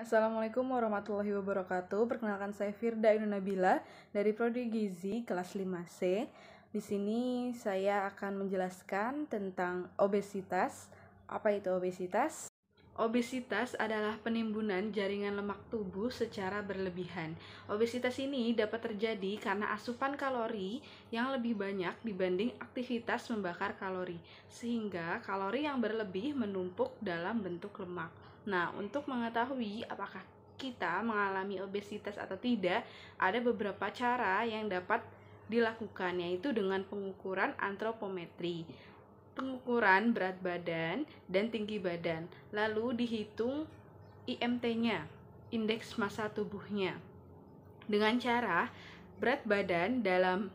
Assalamualaikum warahmatullahi wabarakatuh. Perkenalkan saya Firda Ainun Nabila dari Prodi Gizi kelas 5C. Di sini saya akan menjelaskan tentang obesitas. Apa itu obesitas? Obesitas adalah penimbunan jaringan lemak tubuh secara berlebihan. Obesitas ini dapat terjadi karena asupan kalori yang lebih banyak dibanding aktivitas membakar kalori, sehingga kalori yang berlebih menumpuk dalam bentuk lemak. Nah, untuk mengetahui apakah kita mengalami obesitas atau tidak, ada beberapa cara yang dapat dilakukan, yaitu dengan pengukuran antropometri, pengukuran berat badan dan tinggi badan, lalu dihitung IMT-nya, indeks massa tubuhnya, dengan cara berat badan dalam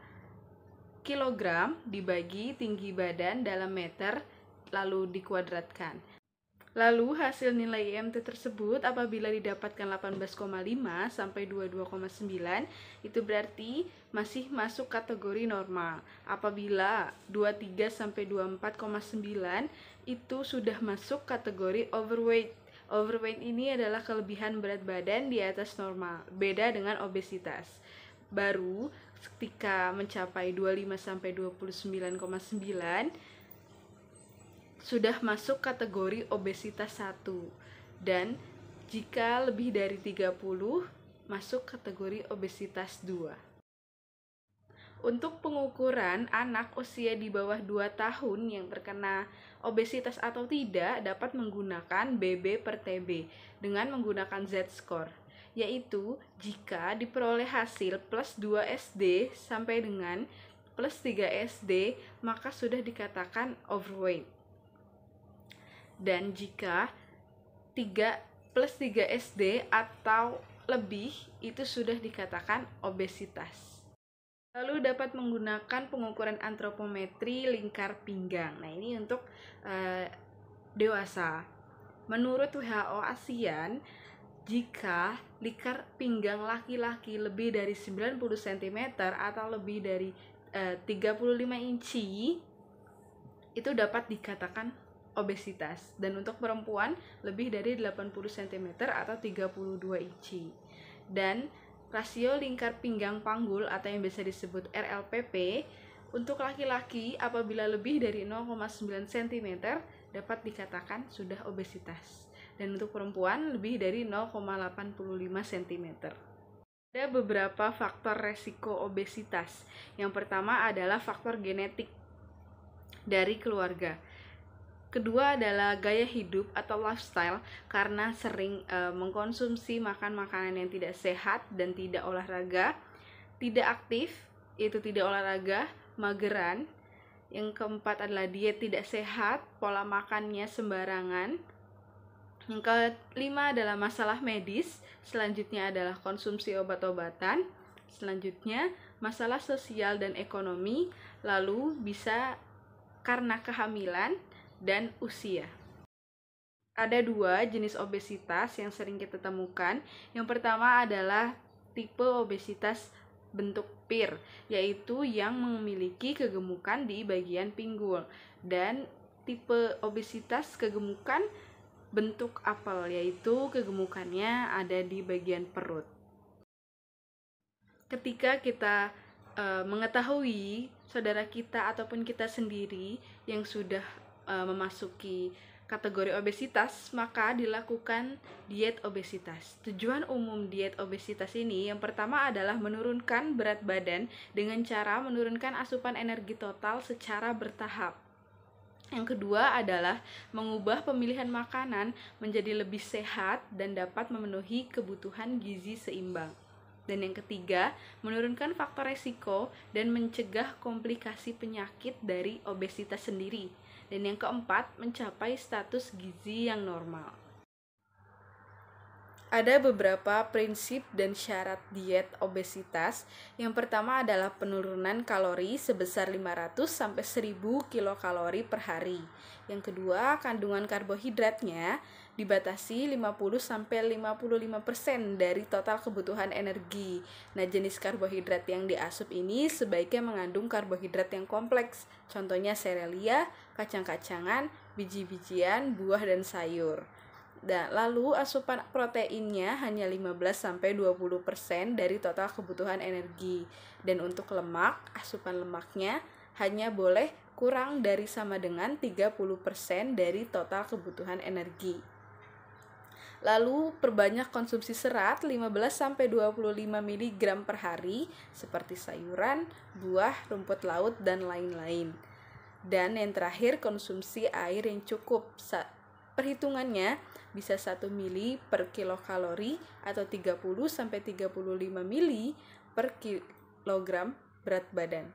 kilogram dibagi tinggi badan dalam meter, lalu dikuadratkan. Lalu hasil nilai IMT tersebut apabila didapatkan 18,5 sampai 22,9 itu berarti masih masuk kategori normal. Apabila 23 sampai 24,9 itu sudah masuk kategori overweight. Overweight ini adalah kelebihan berat badan di atas normal, beda dengan obesitas. Baru ketika mencapai 25 sampai 29,9 sudah masuk kategori obesitas 1, dan jika lebih dari 30 masuk kategori obesitas 2. Untuk pengukuran anak usia di bawah 2 tahun yang terkena obesitas atau tidak dapat menggunakan BB per TB dengan menggunakan Z-score, yaitu jika diperoleh hasil plus 2 SD sampai dengan plus 3 SD maka sudah dikatakan overweight. Dan jika 3 plus 3 SD atau lebih itu sudah dikatakan obesitas. Lalu dapat menggunakan pengukuran antropometri lingkar pinggang. Nah, ini untuk dewasa. Menurut WHO ASEAN, jika lingkar pinggang laki-laki lebih dari 90 cm atau lebih dari 35 inci itu dapat dikatakan obesitas, dan untuk perempuan lebih dari 80 cm atau 32 inci. Dan rasio lingkar pinggang panggul atau yang biasa disebut RLPP untuk laki-laki apabila lebih dari 0,9 cm dapat dikatakan sudah obesitas, dan untuk perempuan lebih dari 0,85 cm. Ada beberapa faktor resiko obesitas. Yang pertama adalah faktor genetik dari keluarga. Kedua adalah gaya hidup atau lifestyle, karena sering mengkonsumsi makan makanan yang tidak sehat dan tidak olahraga. Tidak aktif, yaitu tidak olahraga, mageran. Yang keempat adalah diet tidak sehat, pola makannya sembarangan. Yang kelima adalah masalah medis. Selanjutnya adalah konsumsi obat-obatan. Selanjutnya masalah sosial dan ekonomi. Lalu bisa karena kehamilan dan usia. Ada 2 jenis obesitas yang sering kita temukan. Yang pertama adalah tipe obesitas bentuk PIR, yaitu yang memiliki kegemukan di bagian pinggul, dan tipe obesitas kegemukan bentuk apel, yaitu kegemukannya ada di bagian perut. Ketika kita mengetahui saudara kita ataupun kita sendiri yang sudah memasuki kategori obesitas, maka dilakukan diet obesitas. Tujuan umum diet obesitas ini yang pertama adalah menurunkan berat badan dengan cara menurunkan asupan energi total secara bertahap. Yang kedua adalah mengubah pemilihan makanan menjadi lebih sehat dan dapat memenuhi kebutuhan gizi seimbang. Dan yang ketiga, menurunkan faktor resiko dan mencegah komplikasi penyakit dari obesitas sendiri. Dan yang keempat, mencapai status gizi yang normal. Ada beberapa prinsip dan syarat diet obesitas. Yang pertama adalah penurunan kalori sebesar 500 sampai 1000 kilokalori per hari. Yang kedua, kandungan karbohidratnya dibatasi 50 sampai 55% dari total kebutuhan energi. Nah, jenis karbohidrat yang diasup ini sebaiknya mengandung karbohidrat yang kompleks. Contohnya serealia, kacang-kacangan, biji-bijian, buah dan sayur. Dan lalu asupan proteinnya hanya 15-20% dari total kebutuhan energi. Dan untuk lemak, asupan lemaknya hanya boleh kurang dari sama dengan 30% dari total kebutuhan energi. Lalu perbanyak konsumsi serat 15-25 mg per hari seperti sayuran, buah, rumput laut, dan lain-lain. Dan yang terakhir, konsumsi air yang cukup. Perhitungannya bisa 1 mili per kilokalori atau 30-35 mili per kilogram berat badan.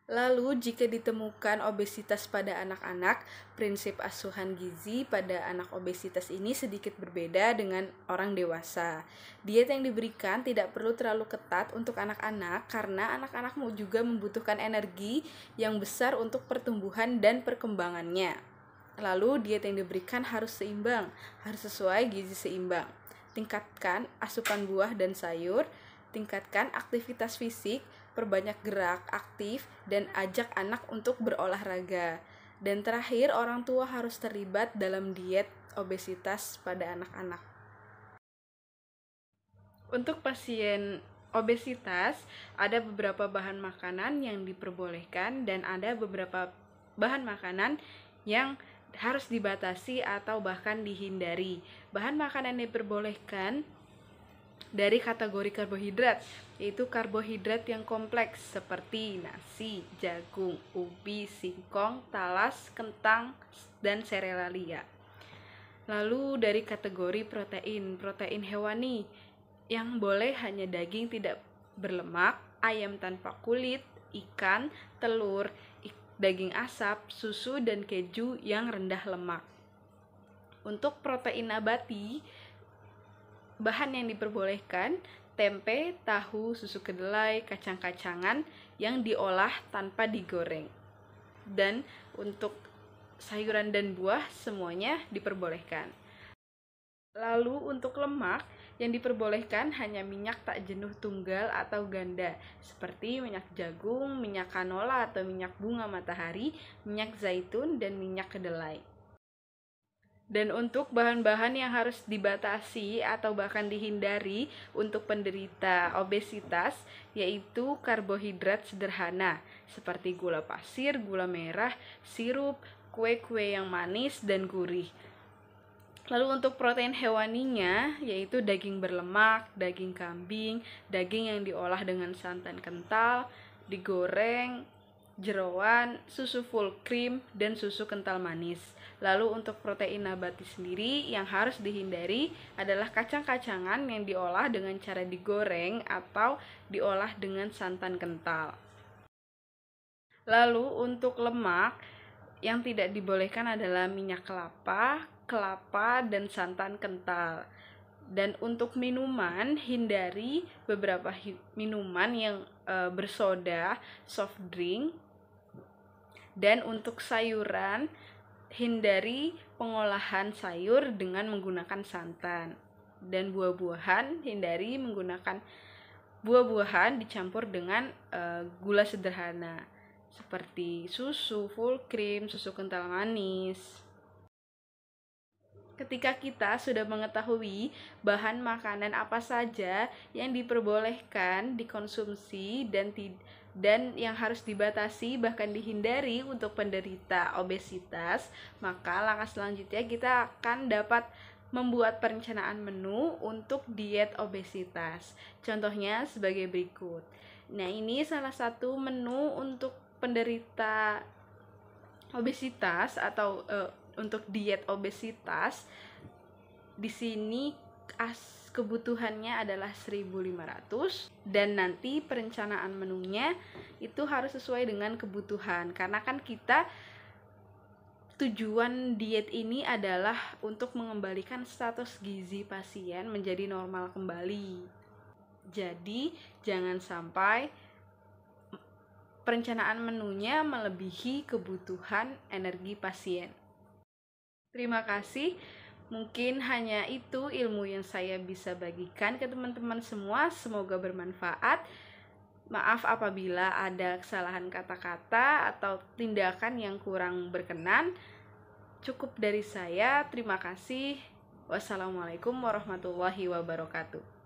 Lalu, jika ditemukan obesitas pada anak-anak, prinsip asuhan gizi pada anak obesitas ini sedikit berbeda dengan orang dewasa. Diet yang diberikan tidak perlu terlalu ketat untuk anak-anak karena anak-anak juga membutuhkan energi yang besar untuk pertumbuhan dan perkembangannya. Lalu, diet yang diberikan harus seimbang, harus sesuai gizi seimbang. Tingkatkan asupan buah dan sayur, tingkatkan aktivitas fisik, perbanyak gerak aktif, dan ajak anak untuk berolahraga. Dan terakhir, orang tua harus terlibat dalam diet obesitas pada anak-anak. Untuk pasien obesitas, ada beberapa bahan makanan yang diperbolehkan dan ada beberapa bahan makanan yang harus dibatasi atau bahkan dihindari. Bahan makanan yang diperbolehkan dari kategori karbohidrat, yaitu karbohidrat yang kompleks seperti nasi, jagung, ubi, singkong, talas, kentang, dan serealia. Lalu dari kategori protein hewani yang boleh hanya daging tidak berlemak, ayam tanpa kulit, ikan, telur, daging asap, susu, dan keju yang rendah lemak. Untuk protein nabati, bahan yang diperbolehkan tempe, tahu, susu kedelai, kacang-kacangan yang diolah tanpa digoreng. Dan untuk sayuran dan buah semuanya diperbolehkan. Lalu untuk lemak yang diperbolehkan hanya minyak tak jenuh tunggal atau ganda seperti minyak jagung, minyak canola atau minyak bunga matahari, minyak zaitun, dan minyak kedelai. Dan untuk bahan-bahan yang harus dibatasi atau bahkan dihindari untuk penderita obesitas, yaitu karbohidrat sederhana seperti gula pasir, gula merah, sirup, kue-kue yang manis, dan gurih. Lalu untuk protein hewaninya, yaitu daging berlemak, daging kambing, daging yang diolah dengan santan kental, digoreng, jeroan, susu full cream, dan susu kental manis. Lalu untuk protein nabati sendiri yang harus dihindari adalah kacang-kacangan yang diolah dengan cara digoreng atau diolah dengan santan kental. Lalu untuk lemak yang tidak dibolehkan adalah minyak kelapa, dan santan kental. Dan untuk minuman, hindari beberapa minuman yang bersoda, soft drink. Dan untuk sayuran, hindari pengolahan sayur dengan menggunakan santan. Dan buah-buahan, hindari menggunakan buah-buahan dicampur dengan gula sederhana seperti susu full cream, susu kental manis. Ketika kita sudah mengetahui bahan makanan apa saja yang diperbolehkan dikonsumsi dan yang harus dibatasi bahkan dihindari untuk penderita obesitas, maka langkah selanjutnya kita akan dapat membuat perencanaan menu untuk diet obesitas. Contohnya sebagai berikut. Nah, ini salah satu menu untuk penderita obesitas atau untuk diet obesitas. Di sini kebutuhannya adalah 1.500 dan nanti perencanaan menunya itu harus sesuai dengan kebutuhan karena kan kita tujuan diet ini adalah untuk mengembalikan status gizi pasien menjadi normal kembali. Jadi jangan sampai perencanaan menunya melebihi kebutuhan energi pasien. Terima kasih. Mungkin hanya itu ilmu yang saya bisa bagikan ke teman-teman semua. Semoga bermanfaat. Maaf apabila ada kesalahan kata-kata atau tindakan yang kurang berkenan. Cukup dari saya. Terima kasih. Wassalamualaikum warahmatullahi wabarakatuh.